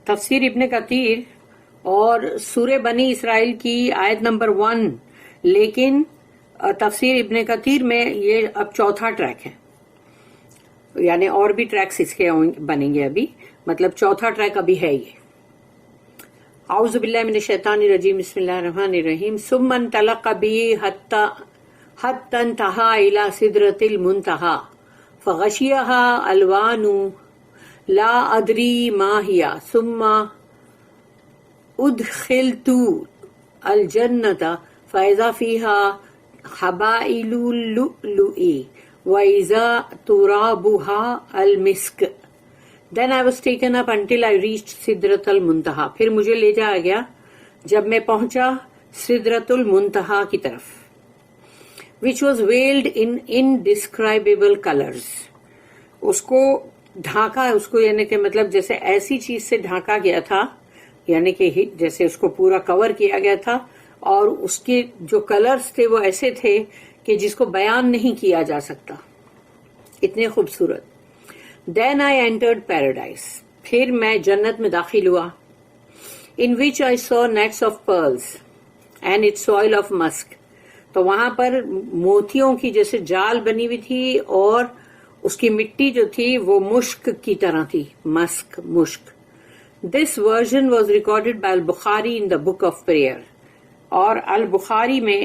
تفسیر ابن کثیر اور سورہ بنی اسرائیل کی آیت نمبر 1، لیکن تفسیر ابن کثیر میں یہ اب چوتھا ٹریک ہے، یعنی اور بھی ٹریکس اس کے بنیں گے ابھی، مطلب چوتھا ٹریک ابھی ہے یہ۔ اعوذ باللہ من الشیطان الرجیم، بسم اللہ الرحمن الرحیم۔ ثم انطلق به حتى انتهى الى سدرۃ المنتہى فغشیها الوان لا ادری ما هي ثم ادخلت الجنۃ فاذا فيها حبائل اللؤلؤ واذا ترابها المسک۔ Then I was taken up until I reached سدرۃ المنتہا، پھر مجھے لے جایا گیا جب میں پہنچا سدرۃ المنتہا کی طرف، which was veiled in indescribable colors، اس کو ڈھانکا، اس کو یعنی کہ مطلب جیسے ایسی چیز سے ڈھانکا گیا تھا، یعنی کہ جیسے اس کو پورا کور کیا گیا تھا، اور اس کے جو کلرز تھے وہ ایسے تھے کہ جس کو بیان نہیں کیا جا سکتا، اتنے خوبصورت۔ Then I entered paradise، پھر میں جنت میں داخل ہوا، in which I saw nets of pearls and its soil of musk، تو وہاں پر موتیوں کی جیسے جال بنی ہوئی تھی اور اس کی مٹی جو تھی وہ مشک کی طرح تھی، مسک، مشک۔ This version was recorded by al-Bukhari in the book of prayer، اور البخاری میں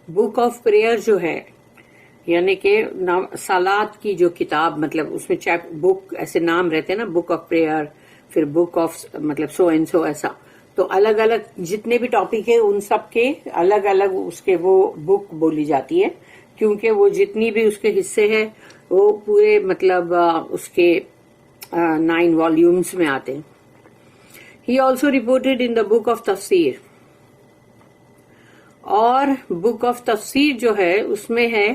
book of prayer جو ہے یعنی کہ صلات کی جو کتاب، مطلب اس میں بک ایسے نام رہتے ہیں نا، بک آف پریئر، پھر بک آف مطلب سو اینڈ سو، ایسا، تو الگ الگ جتنے بھی ٹاپک ہیں ان سب کے الگ الگ اس کے وہ بک بولی جاتی ہے، کیونکہ وہ جتنی بھی اس کے حصے ہیں وہ پورے مطلب اس کے 9 والیومز میں آتے ہیں۔ He also reported in the book of تفسیر، اور بک آف تفسیر جو ہے اس میں ہے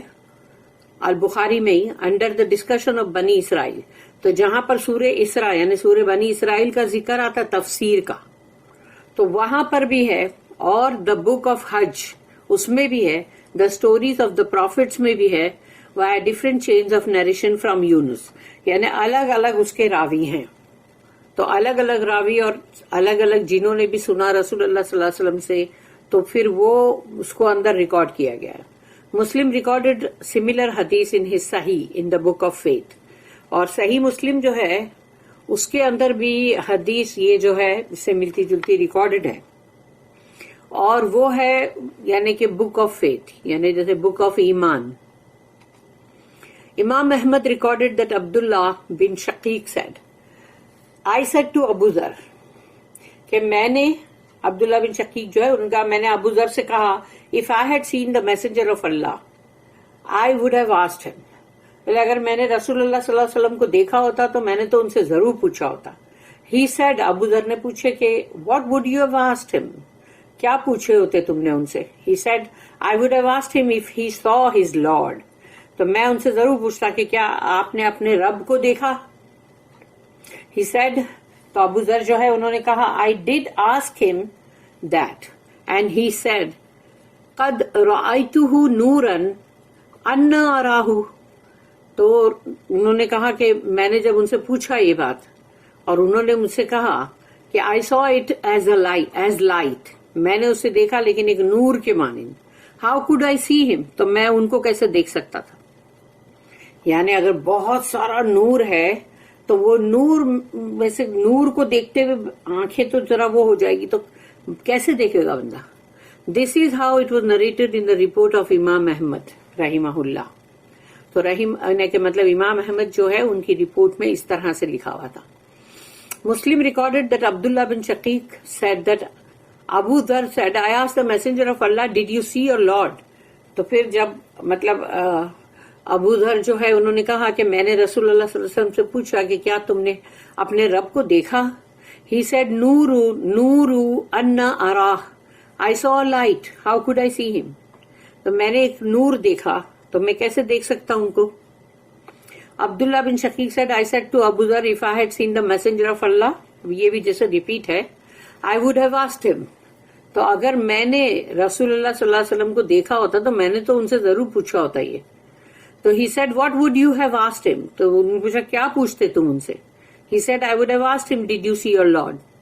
البخاری میں ہی، انڈر دا ڈسکشن آف بنی اسرائیل، تو جہاں پر سورہ اسراء یعنی سورہ بنی اسرائیل کا ذکر آتا تفسیر کا، تو وہاں پر بھی ہے، اور دا بک آف حج اس میں بھی ہے، the stories of the prophets میں بھی ہے، why different chains of narration from Yunus, یعنی الگ الگ اس کے راوی ہیں، تو الگ الگ راوی اور الگ الگ جنہوں نے بھی سنا رسول اللہ صلی اللہ علیہ وسلم سے، تو پھر وہ اس کو اندر ریکارڈ کیا گیا ہے۔ مسلم ریکارڈڈ سملر حدیث ان ہز صحیح ان دا بک آف فیتھ، اور صحیح مسلم جو ہے اس کے اندر بھی حدیث یہ جو ہے اس سے ملتی جلتی ریکارڈڈ ہے، اور وہ ہے یعنی کہ بک آف فیتھ، یعنی جیسے بک of Iman. Imam Ahmad recorded that Abdullah bin Shaqiq said, I said to Abu Dharr, کہ میں نے عبداللہ بن شقیق جو ہے ان کا، میں نے ابو ذر سے کہا، if I had seen the messenger of Allah I would have asked him، اگر میں نے رسول اللہ صلی اللہ علیہ وسلم کو دیکھا ہوتا تو میں نے تو ان سے ضرور پوچھا ہوتا۔ He said، ابو ذر نے پوچھے کہ what would you have asked him، کیا پوچھے ہوتے تم نے ان سے؟ He said I would have asked him if he saw his Lord، تو میں ان سے ضرور پوچھتا کہ کیا آپ نے اپنے رب کو دیکھا؟ He said، تو ابو ذر جو ہے انہوں نے کہا I did ask him that and he said قد رأيته نورا انا اراه، تو انہوں نے کہا کہ میں نے جب ان سے پوچھا یہ بات، اور انہوں نے مجھ سے کہا کہ I saw it as light، میں نے اسے دیکھا لیکن ایک نور کے مانند۔ How could I see him، تو میں ان کو کیسے دیکھ سکتا تھا؟ یعنی اگر بہت سارا نور ہے تو وہ نور، ویسے نور کو دیکھتے ہوئے آنکھیں تو ذرا وہ ہو جائے گی، تو کیسے دیکھے گا بندہ؟ This is how it was narrated in the report of امام احمد رحمہ اللہ، تو کہ مطلب امام احمد جو ہے ان کی رپورٹ میں اس طرح سے لکھا ہوا تھا۔ Muslim recorded that Abdullah bin Shaqiq said that Abu Dharr said I asked the messenger of Allah did you see your Lord، تو پھر جب مطلب ابو ذر جو ہے انہوں نے کہا کہ میں نے رسول اللہ صلی اللہ علیہ وسلم سے پوچھا کہ کیا تم نے اپنے رب کو دیکھا؟ He said نور انا اراہ، I saw a light، how could I see him، تو میں نے ایک نور دیکھا تو میں کیسے دیکھ سکتا ہوں ان کو؟ عبداللہ bin Shaqiq said I said to Abu Dhar if I had seen the messenger of Allah، یہ بھی جیسے ریپیٹ ہے، I would have asked him، تو اگر میں نے رسول اللہ صلی اللہ علیہ وسلم کو دیکھا ہوتا تو میں نے تو ان سے ضرور پوچھا ہوتا یہ۔ تو he said what would you have asked him، تو انہوں نے پوچھا کیا پوچھتے تم ان سے؟ He said I would have asked him did you see your Lord،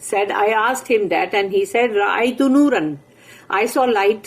said I asked him that and he said رأيت نورا, I saw light,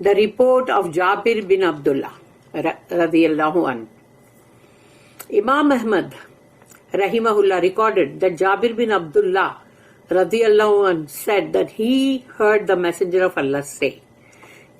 The report of Jabir bin Abdullah radiyallahu anhu. Imam Ahmad rahimahullah recorded that Jabir bin Abdullah radiyallahu anhu said that he heard the messenger of Allah say.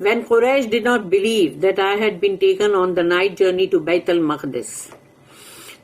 When Quraysh did not believe that I had been taken on the night journey to Bayt al-Maqdis,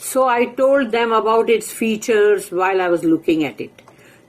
So I told them about its features while I was looking at it.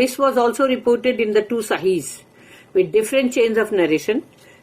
This was also reported in the two Sahihs with different chains of narration.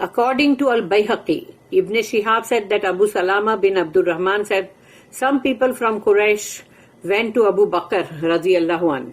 According to Al-Bayhaqi, Ibn Shihab said that Abu Salama bin Abdul Rahman said, some people from Quraysh went to Abu Bakr radiyallahu anhu.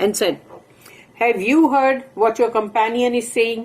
and said, have you heard what your companion is saying?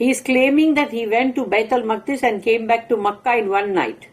He is claiming that he went to Bayt al-Maqdis and came back to Makkah in one night.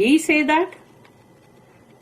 he say that?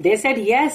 They said yes,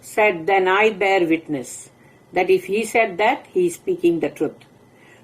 said, then I bear witness that if he said that, he is speaking the truth.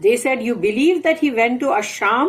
They said, you believe that he went to Asham,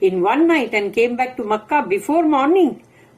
in one night and came back to Makkah before morning,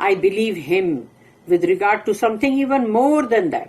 I believe him with regard to something even more than that.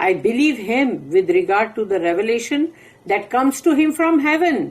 I believe him with regard to the revelation that comes to him from heaven.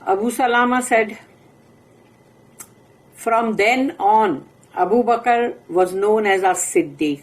Abu Salama said, from then on Abu Bakr was known as as-Siddiq.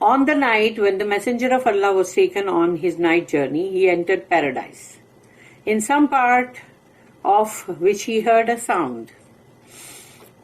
on the night when the messenger of Allah was taken on his night journey, he entered paradise, in some part of which he heard a sound.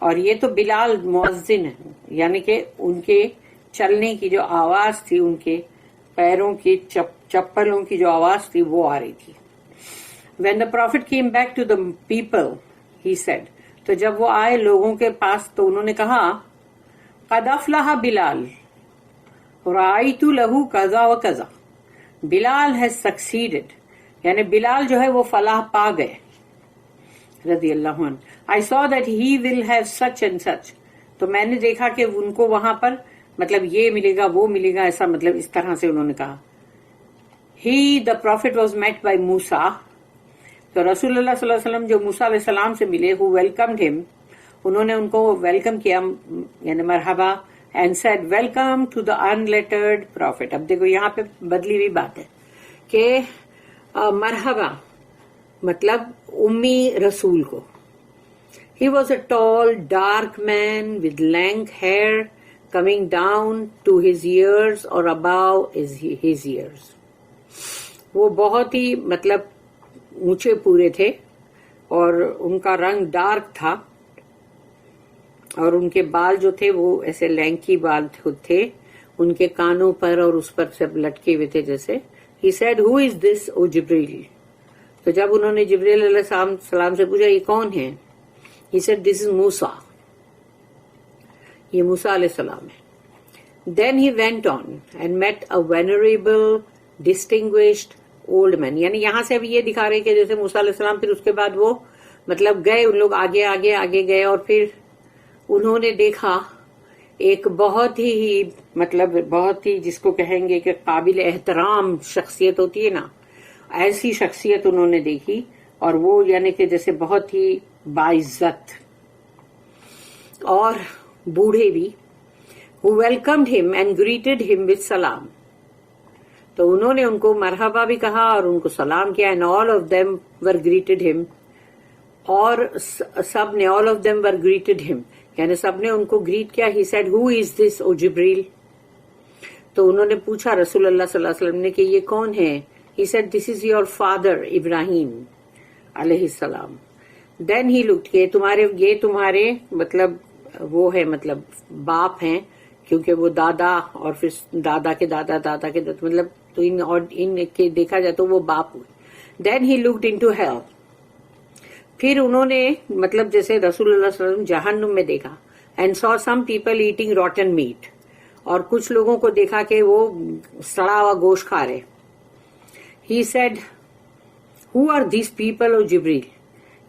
اور یہ تو بلال مؤذن ہے، یعنی کہ ان کے چلنے کی جو آواز تھی، ان کے پیروں کی چپلوں کی جو آواز تھی وہ آ رہی تھی. When the prophet came back to the people, he said, تو جب وہ آئے لوگوں کے پاس تو انہوں نے کہا قد افلح بلال رأیت لہ کذا و کذا، بلال has succeeded، یعنی بلال جو ہے وہ فلاح پا گئے رضی اللہ عنہ. I saw that he will have such and such، تو میں نے دیکھا کہ ان کو وہاں پر مطلب یہ ملے گا وہ ملے گا، ایسا مطلب اس طرح سے انہوں نے کہا. The prophet was met by Musa، تو رسول اللہ صلی اللہ علیہ وسلم جو موسیٰ علیہ السلام سے ملے، who welcomed him، انہوں نے ان کو ویلکم کیا یعنی مرحبا، and said welcome to the unlettered prophet. اب دیکھو یہاں پہ بدلی ہوئی بات ہے کہ مرحبا مطلب امی رسول کو. He was a tall, dark man with lank hair coming down to his ears or above his ears. وہ بہت ہی مطلب اونچے پورے تھے اور ان کا رنگ ڈارک تھا اور ان کے بال جو تھے وہ ایسے لینکی بال تھے، ان کے کانوں پر اور اس پر سب لٹکے ہوئے تھے جیسے. He said, who is this, O Jibreel؟ تو جب انہوں نے جبریل علیہ السلام سے پوچھا یہ کون ہے، He said, this is Musa، یہ موسیٰ علیہ السلام ہے. Then he went on and met a venerable, distinguished old man. یعنی یہاں سے اب یہ دکھا رہے کہ جیسے موسیٰ علیہ السلام پھر اس کے بعد وہ مطلب گئے، ان لوگ آگے آگے آگے گئے اور پھر انہوں نے دیکھا ایک بہت ہی مطلب بہت ہی جس کو کہیں گے کہ قابل احترام شخصیت ہوتی ہے نا، ایسی شخصیت انہوں نے دیکھی اور وہ یعنی کہ جیسے بہت ہی باعزت اور بوڑھے بھی. who welcomed him and greeted him with salam، تو انہوں نے ان کو مرحبا بھی کہا اور ان کو سلام کیا. and all of them were greeted him، اور سب نے all of them were greeted him یعنی سب نے ان کو گریٹ کیا. He said, who is this, O Jibreel؟ تو انہوں نے پوچھا رسول اللہ صلی اللہ علیہ وسلم نے کہ یہ کون ہے. He said, this is your father Ibrahim علیہ السلام. Then he looked کہ یہ تمہارے مطلب وہ ہے مطلب باپ ہیں، کیونکہ وہ دادا اور پھر دادا کے دادا دادا کے دادا مطلب تو ان کے دیکھا جائے تو وہ باپ ہوئے. Then he looked into hell، پھر انہوں نے مطلب جیسے رسول اللہ صلی اللہ علیہ وسلم جہنم میں دیکھا. And saw some people eating rotten meat، اور کچھ لوگوں کو دیکھا کہ وہ سڑا ہوا گوشت کھا رہے. He said, who are these people, O Jibreel؟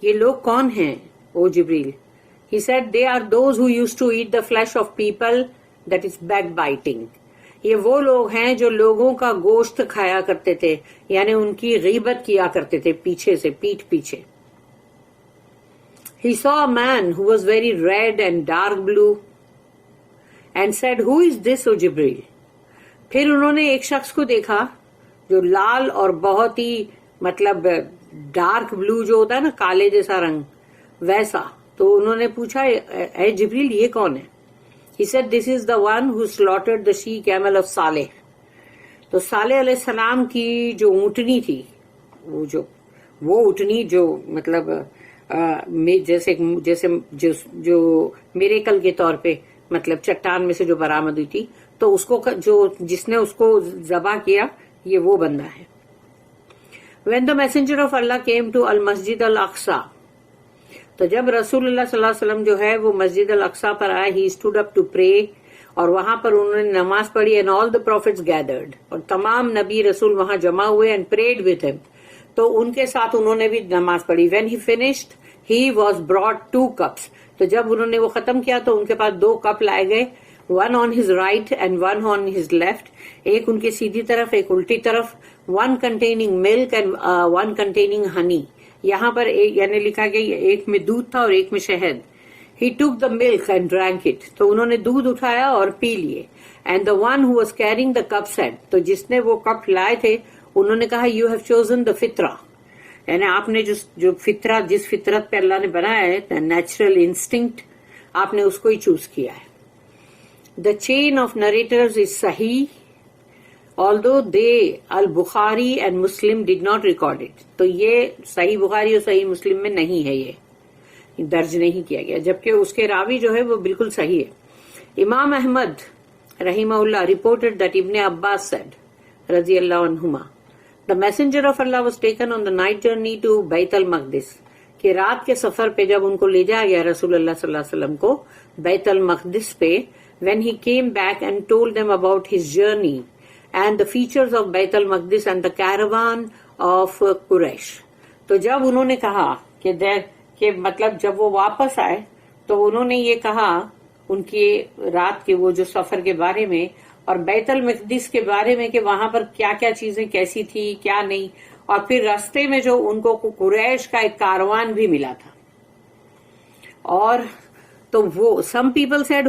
یہ لوگ کون ہیں او جبریل؟ He said, they are those who used to eat the flesh of people, that is backbiting. یہ وہ لوگ ہیں جو لوگوں کا گوشت کھایا کرتے تھے، یعنی ان کی غیبت کیا کرتے تھے پیچھے سے، پیٹھ پیچھے. He saw a man who was very red and dark blue and said, who is this, O Jibreel؟ پھر انہوں نے ایک شخص کو دیکھا جو لال اور بہت ہی مطلب ڈارک بلو جو ہوتا ہے نا کالے جیسا رنگ ویسا. تو انہوں نے پوچھا اے جبریل یہ کون ہے؟ He said, this is the one who slaughtered the she camel of Saleh. تو صالح علیہ السلام کی جو اونٹنی تھی، وہ اونٹنی جو مطلب جیسے جو میریکل کے طور پہ مطلب چٹان میں سے جو برآمد ہوئی تھی، تو اس کو جس نے اس کو ذبح کیا یہ وہ بندہ ہے. When the messenger of Allah came to al-Masjid al-Aqsa، تو جب رسول اللہ صلی اللہ علیہ وسلم جو ہے وہ مسجد الاقصی پر آئے، he stood up to pray، اور وہاں پر انہوں نے نماز پڑھی. and all the prophets gathered، اور تمام نبی رسول وہاں جمع ہوئے. and prayed with him، تو ان کے ساتھ انہوں نے بھی نماز پڑھی. when he finished he was brought 2 cups، تو جب انہوں نے وہ ختم کیا تو ان کے پاس 2 کپ لائے گئے. one on his right and one on his left، ایک ان کی سیدھی طرف ایک الٹی طرف. one containing milk and one containing honey، یہاں پر یعنی لکھا گیا ایک میں دودھ تھا اور ایک میں شہد. He took the milk and drank it، تو انہوں نے دودھ اٹھایا اور پی لیے. and the one who was carrying the cup said، تو جس نے وہ کپ لائے تھے انہوں نے کہا you have chosen the فطرہ، یعنی آپ نے جو فطرہ جس فطرت پہ اللہ نے بنایا ہے نیچرل انسٹنکٹ، آپ نے اس کو ہی چوز کیا ہے. The chain of narrators is Sahih، although they al-Bukhari and Muslim did not record it، تو یہ صحیح بخاری اور صحیح مسلم میں نہیں ہے یہ. درج نہیں کیا گیا، جبکہ اس کے راوی جو ہے وہ بالکل صحیح ہے۔ امام احمد رحمہ اللہ reported that Ibn Abbas said رضی اللہ عنہما the messenger of Allah was taken on the night journey to بیت المقدس، کہ رات کے سفر پہ جب ان کو لے جایا گیا رسول اللہ صلی اللہ علیہ وسلم کو بیت المقدس پہ، when he came back and told them about his journey and the features of بیت المقدس and the caravan of قریش، تو جب انہوں نے کہا کہ مطلب جب وہ واپس آئے تو انہوں نے یہ کہا ان کی رات کے وہ جو سفر کے بارے میں اور بیت المقدس کے بارے میں کہ وہاں پر کیا کیا چیزیں کیسی تھی کیا نہیں، اور پھر راستے میں جو ان کو قریش کا ایک کاروان بھی ملا تھا۔ اور تو وہ some people said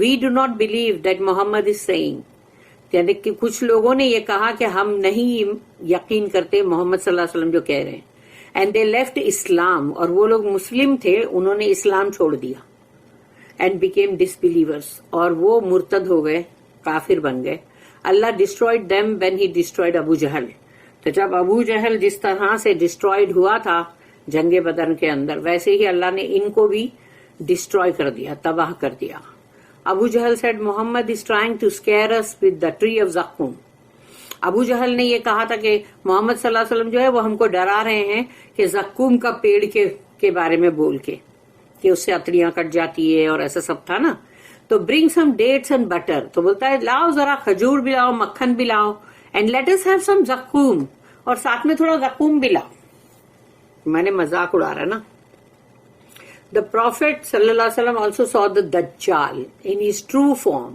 we do not believe that Muhammad is saying، یعنی کہ کچھ لوگوں نے یہ کہا کہ ہم نہیں یقین کرتے محمد صلی اللہ علیہ وسلم جو کہہ رہے ہیں، and they left اسلام، اور وہ لوگ مسلم تھے انہوں نے اسلام چھوڑ دیا، and became disbelievers، اور وہ مرتد ہو گئے، کافر بن گئے۔ اللہ destroyed them when he destroyed ابو جہل، تو جب ابو جہل جس طرح سے ڈسٹرائڈ ہوا تھا جنگ بدر کے اندر، ویسے ہی اللہ نے ان کو بھی ڈسٹروائے کر دیا، تباہ کر دیا۔ ابو جہل said Muhammad is trying to scare us with the tree of زقوم، ابو جہل نے یہ کہا تھا کہ محمد صلی اللہ علیہ وسلم جو ہے وہ ہم کو ڈرا رہے ہیں کہ زقوم کا پیڑ کے بارے میں بول کے کہ اس سے اتریاں کٹ جاتی ہے اور ایسا سب تھا نا۔ تو برنگ سم ڈیٹس اینڈ بٹر، تو بولتا ہے لاؤ ذرا کھجور بھی لاؤ، مکھن بھی لاؤ، and let us have some zaqqum, اور ساتھ میں تھوڑا زقوم بھی لاؤ۔ میں نے مذاق اڑا رہا نا۔ The Prophet صلی اللہ علیہ وسلم also saw the دجال in his true form،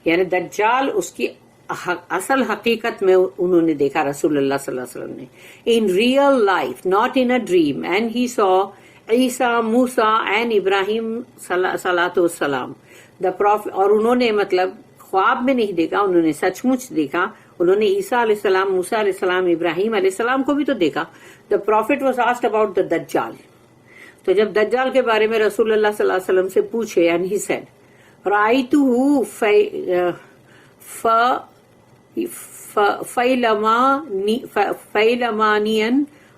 یعنی دجال اس کی اصل حقیقت میں انہوں نے دیکھا رسول اللہ صلی اللہ علیہ وسلم نے، in real life not in a dream، and he saw Isa, Musa and ابراہیم صلاۃ والسلام the prophet، اور انہوں نے مطلب خواب میں نہیں دیکھا، انہوں نے سچ مچ دیکھا، انہوں نے عیسیٰ علیہ السلام، موسیٰ علیہ السلام، ابراہیم علیہ السلام کو بھی تو دیکھا۔ the prophet was asked about the دجال، تو جب دجال کے بارے میں رسول اللہ صلی اللہ علیہ وسلم سے پوچھے and he said رأیتہ فیلمانیا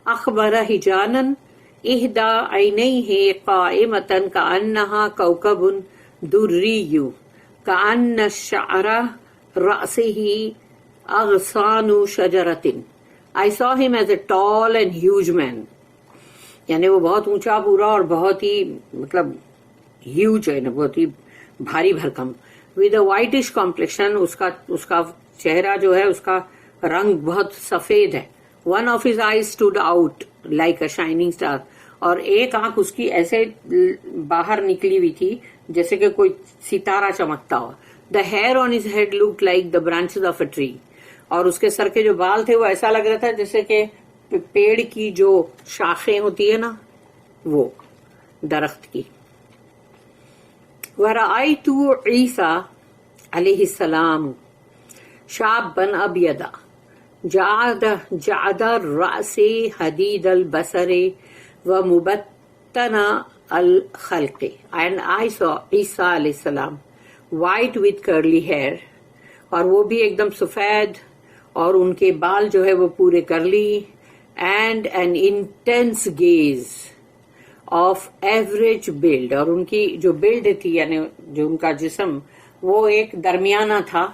اخبر حجانا احدى عینیہ قائمۃ کأنہا کوکب دری کأن شعر رأسہ اغصان شجرۃ۔ I saw him as a tall and huge man، یعنی وہ بہت اونچا پورا اور بہت ہی مطلب ہیوج ہے نا، بہت ہی بھاری بھرکم، ود اے وائٹش کمپلیکشن، اس کا چہرہ جو ہے اس کا رنگ بہت سفید ہے۔ One of his eyes stood out like a shining star, اور ایک آنکھ اس کی ایسے باہر نکلی ہوئی تھی جیسے کہ کوئی ستارہ چمکتا ہو۔ The hair on his head look like the branches of a tree, اور اس کے سر کے جو بال تھے وہ ایسا لگ رہا تھا جیسے کہ پیڑ کی جو شاخیں ہوتی ہے نا وہ درخت کی۔ وَرَأَيْتُ عِيسَىٰ علیہ السلام شَابًا أَبْيَضَ جَعْدَ الرَّأْسِ حَدِيدَ الْبَصَرِ وَمُبَتَّنَ الْخَلْقِ، and I saw عیسیٰ علیہ السلام white with curly hair، اور وہ بھی ایک دم سفید اور ان کے بال جو ہے وہ پورے کرلی، and an intense gaze of average build، اور ان کی جو بلڈ تھی یعنی جو ان کا جسم وہ ایک درمیانہ تھا،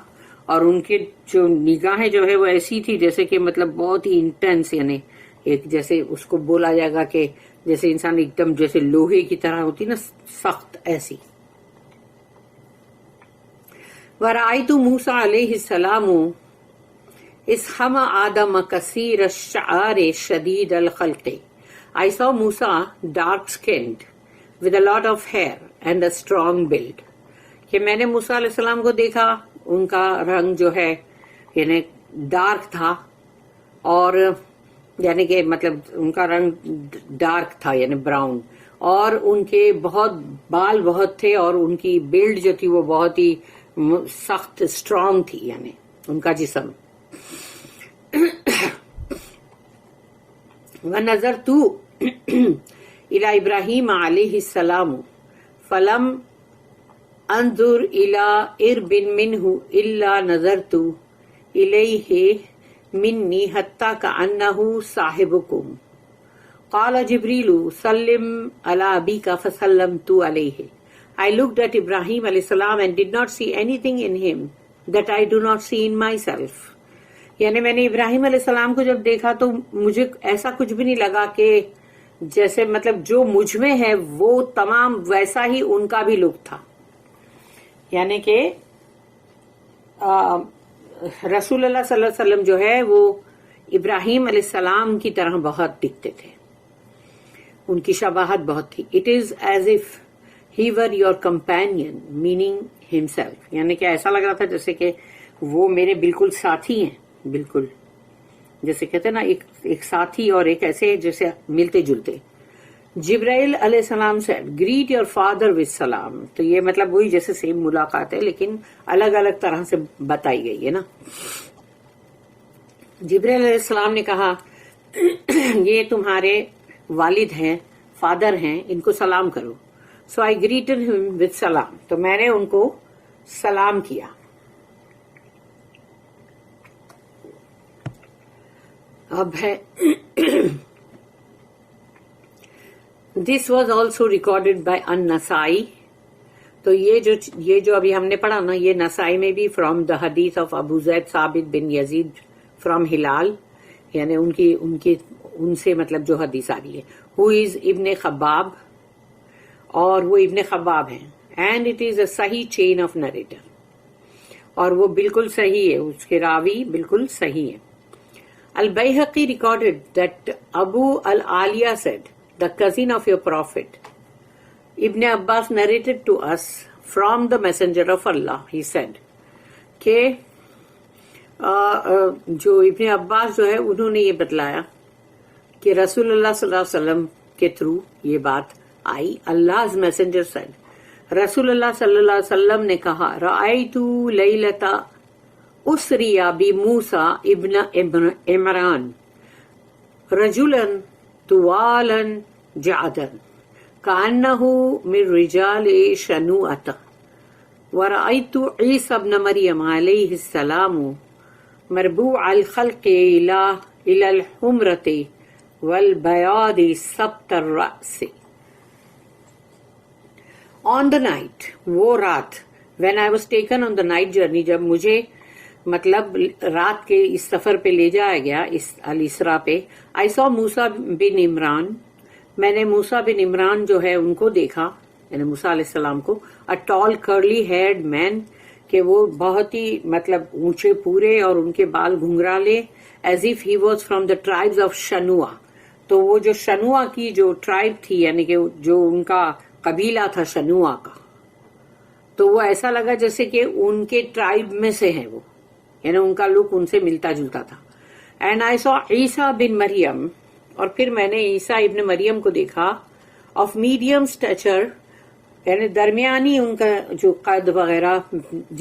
اور ان کی جو نگاہیں جو ہے وہ ایسی تھی جیسے کہ مطلب بہت ہی انٹینس، یعنی ایک جیسے اس کو بولا جائے گا کہ جیسے انسان ایک دم جیسے لوہے کی طرح ہوتی نا، سخت ایسی۔ وَرَأَيْتُ مُوسَىٰ علیہ السلام اسحم آدم کثیر الشعار شدید الخلق، I saw Musa dark skinned with a lot of hair and a strong build، کہ میں نے موسیٰ علیہ السلام کو دیکھا، ان کا رنگ جو ہے یعنی ڈارک تھا، اور یعنی کہ مطلب ان کا رنگ ڈارک تھا یعنی براؤن، اور ان کے بہت بال بہت تھے، اور ان کی بلڈ جو تھی وہ بہت ہی سخت اسٹرانگ تھی، یعنی ان کا جسم۔ وَنَظَرْتُ إِلَى إِبْرَاهِيمَ عَلَيْهِ السَّلَامُ فَلَمْ أَنْظُرْ إِلَى إِرْبٍ مِّنْهُ إِلَّا نَظَرْتُ إِلَيْهِ مِنِّي حَتَّى كَأَنَّهُ صَاحِبُكُمْ قال جبریل سلم علی ابیک فسلمت علیہ. I looked at Ibrahim alayhi salam and did not see anything in him that I do not see in myself. یعنی میں نے ابراہیم علیہ السلام کو جب دیکھا تو مجھے ایسا کچھ بھی نہیں لگا کہ جیسے مطلب جو مجھ میں ہے وہ تمام ویسا ہی ان کا بھی لک تھا. یعنی کہ رسول اللہ صلی اللہ علیہ وسلم جو ہے وہ ابراہیم علیہ السلام کی طرح بہت دکھتے تھے, ان کی شباہت بہت تھی. It is as if he were your companion meaning himself. یعنی کہ ایسا لگ رہا تھا جیسے کہ وہ میرے بالکل ساتھی ہیں, بالکل جیسے کہتے ہیں نا ایک ساتھی اور ایک ایسے جیسے ملتے جلتے. جبرائیل علیہ السلام سے گریٹ یور فادر وتھ سلام. تو یہ مطلب وہی جیسے سیم ملاقات ہے لیکن الگ الگ طرح سے بتائی گئی ہے نا. جبرائیل علیہ السلام نے کہا یہ تمہارے والد ہیں, فادر ہیں, ان کو سلام کرو. سو آئی گریٹڈ ہم وتھ سلام. تو میں نے ان کو سلام کیا. اب ہے this was also recorded by An-Nasai. تو یہ جو ابھی ہم نے پڑھا نا یہ نسائی میں بھی فرام دا حدیث آف ابو زید ثابت بن یزید فرام ہلال, یعنی ان سے مطلب جو حدیث آ رہی ہے. ہو از ابن خباب, اور وہ ابن خباب ہیں. اینڈ اٹ از اے صحیح چین آف نریٹر, اور وہ بالکل صحیح ہے, اس کے راوی بالکل صحیح ہے. Al-Bayhaqi recorded that Abu al-Aliyah said, the cousin of your prophet. Ibn Abbas narrated to us from the messenger of Allah. He said کہ جو ابن عباس جو ہے انہوں نے یہ بتلایا کہ رسول اللہ صلی اللہ علیہ وسلم کے تھرو یہ بات آئی. Allah's messenger said, رسول اللہ صلی اللہ علیہ وسلم نے کہا رأیت لیلۃ اسری بموسیٰ ابن عمران رجلا طوالا جعدا كأنه من رجال شنوءة ورأيت عيسى ابن مريم عليه السلام مربوع الخلق إلى الحمرة والبياض سبط الرأس. On the night, وہ رات, when I was taken on the night journey, جب مجھے مطلب رات کے اس سفر پہ لے جایا گیا اس الاسرا پہ. I saw موسیٰ بن عمران, میں نے موسیٰ بن عمران جو ہے ان کو دیکھا, یعنی موسیٰ علیہ السلام کو. a tall curly haired man, کہ وہ بہت ہی مطلب اونچے پورے اور ان کے بال گھنگرالے, as if he was from the tribes of شنوا. تو وہ جو شنوا کی جو ٹرائب تھی, یعنی کہ جو ان کا قبیلہ تھا شنوا کا, تو وہ ایسا لگا جیسے کہ ان کے ٹرائب میں سے ہیں وہ, یعنی ان کا لک ان سے ملتا جلتا تھا. اینڈ آئی سو عیسیٰ بن مریم, اور پھر میں نے عیسیٰ ابن مریم کو دیکھا. آف میڈیم اسٹیچر, یعنی درمیانی ان کا جو قد وغیرہ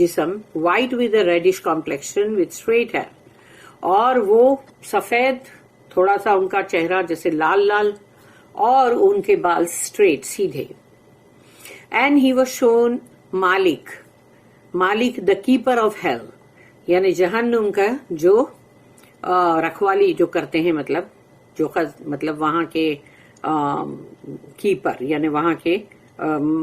جسم. White with a reddish complexion with straight hair, اور وہ سفید, تھوڑا سا ان کا چہرہ جیسے لال لال, اور ان کے بال اسٹریٹ سیدھے. And he was shown Malik the keeper of hell, یعنی جہنم کا جو رکھوالی جو کرتے ہیں, مطلب وہاں کے کیپر, یعنی وہاں کے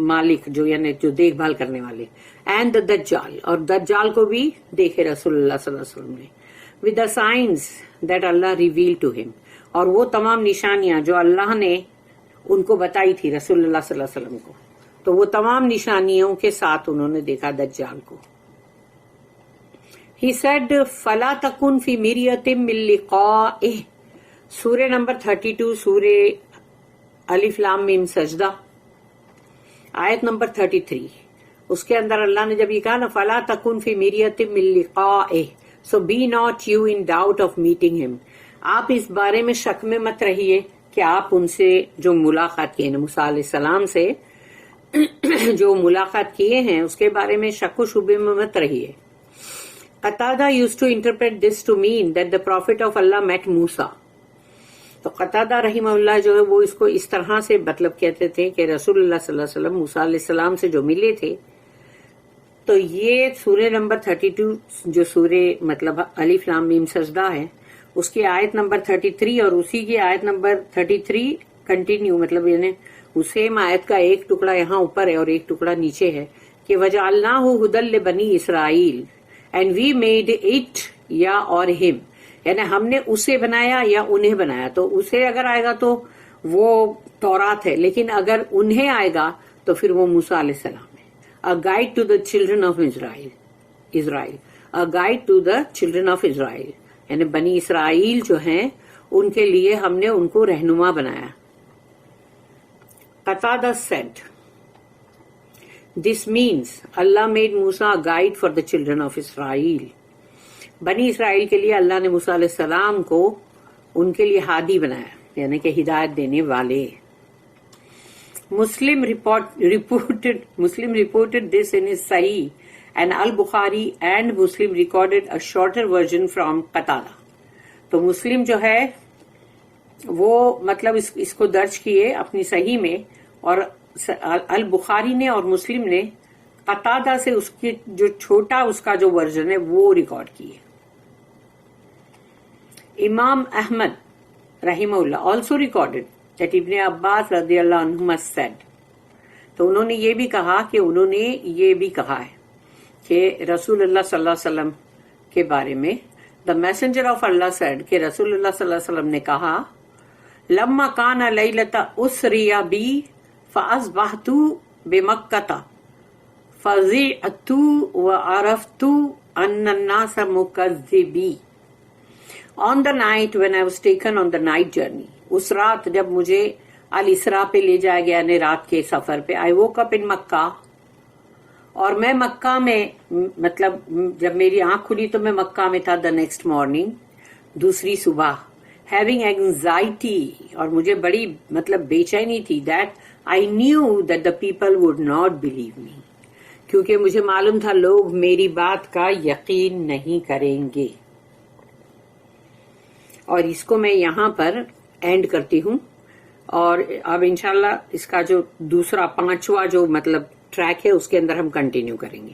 مالک جو, یعنی جو دیکھ بھال کرنے والے. اینڈ دا دجال, اور دجال کو بھی دیکھے رسول اللہ صلی اللہ علیہ وسلم نے. With the signs that Allah reveal to him, اور وہ تمام نشانیاں جو اللہ نے ان کو بتائی تھی رسول اللہ صلی اللہ علیہ وسلم کو, تو وہ تمام نشانیوں کے ساتھ انہوں نے دیکھا دجال کو. He said, فَلَا تَكُنْ فِي مِرْيَةٍ مِّن لِقَائِهِ. سورہ نمبر 32, سورہ الف لام میم سجدہ, آیت نمبر 33. اس کے اندر اللہ نے جب یہ کہا نا فَلَا تَكُنْ فِي مِرْيَةٍ مِّن لِقَائِهِ, so be not you in doubt of meeting him. آپ اس بارے میں شک میں مت رہیے کہ آپ ان سے جو ملاقات کیے ہیں, موسیٰ علیہ السلام سے جو ملاقات کیے ہیں, اس کے بارے میں شک و شبے میں مت رہیے. قتادہ used to interpret this to mean that the prophet of Allah met Musa. تو قتادہ رحمہ اللہ جو ہے وہ اس کو اس طرح سے مطلب کہتے تھے کہ رسول اللہ صلی اللہ علیہ وسلم موسیٰ علیہ السلام سے جو ملے تھے. تو یہ سورہ نمبر 32 جو سورہ مطلب الف لام میم سجدہ ہے, اس کی آیت نمبر 33 اور اسی کی آیت نمبر 33 کنٹینیو، مطلب یعنی اس سیم آیت کا ایک ٹکڑا یہاں اوپر ہے اور ایک ٹکڑا نیچے ہے کہ وَجَعَلْنَاهُ هُدًى لِبَنِي اسرائیل اینڈ وی میڈ اٹ یا اور ہم، یعنی ہم نے اسے بنایا یا انہیں بنایا. تو اسے اگر آئے گا تو وہ تورات ہے، لیکن اگر انہیں آئے گا تو پھر وہ موسیٰ علیہ السلام ہے. A guide to the children of Israel. A guide to the children of Israel. یعنی بنی اسرائیل جو ہیں ان کے لیے ہم نے ان کو رہنما بنایا. قتادہ said, this means Allah made Musa a guide for the children of Israel. بنی اسرائیل کے لیے اللہ نے موسیٰ علیہ السلام کو ان کے لیے ہادی بنایا، یعنی کہ ہدایت دینے والے. Muslim reported this in his Sahih, and Al-Bukhari and Muslim recorded a shorter version from Qatada. تو مسلم جو ہے وہ مطلب اس کو درج کیے اپنی صحیح میں، اور البخاری نے اور مسلم نے قتادہ سے اس کی جو چھوٹا اس کا جو ورژن ہے وہ ریکارڈ کیے. امام احمد رحمہ اللہ also recorded that ابن عباس رضی اللہ عنہما said. تو انہوں نے یہ بھی کہا کہ انہوں نے یہ بھی کہا ہے کہ رسول اللہ صلی اللہ علیہ وسلم کے بارے میں the messenger of Allah said کہ رسول اللہ صلی اللہ علیہ وسلم نے کہا لما کان لیلۃ اسری بی فاصبحت بمکۃ فزعت وعرفت ان الناس مکذبی. On the night when I was taken on the night journey, اس رات جب مجھے الاسراء پہ لے جایا گیا یعنی رات کے سفر پہ، I woke up in مکہ، اور میں مکہ میں مطلب جب میری آنکھ کھلی تو میں مکہ میں تھا the next morning، دوسری صبح، having anxiety، اور مجھے بڑی مطلب بے چینی تھی، that I knew that the people would not believe me، کیونکہ مجھے معلوم تھا لوگ میری بات کا یقین نہیں کریں گے. اور اس کو میں یہاں پر اینڈ کرتی ہوں، اور اب انشاءاللہ اس کا جو دوسرا 5واں جو مطلب ٹریک ہے اس کے اندر ہم کنٹینیو کریں گے.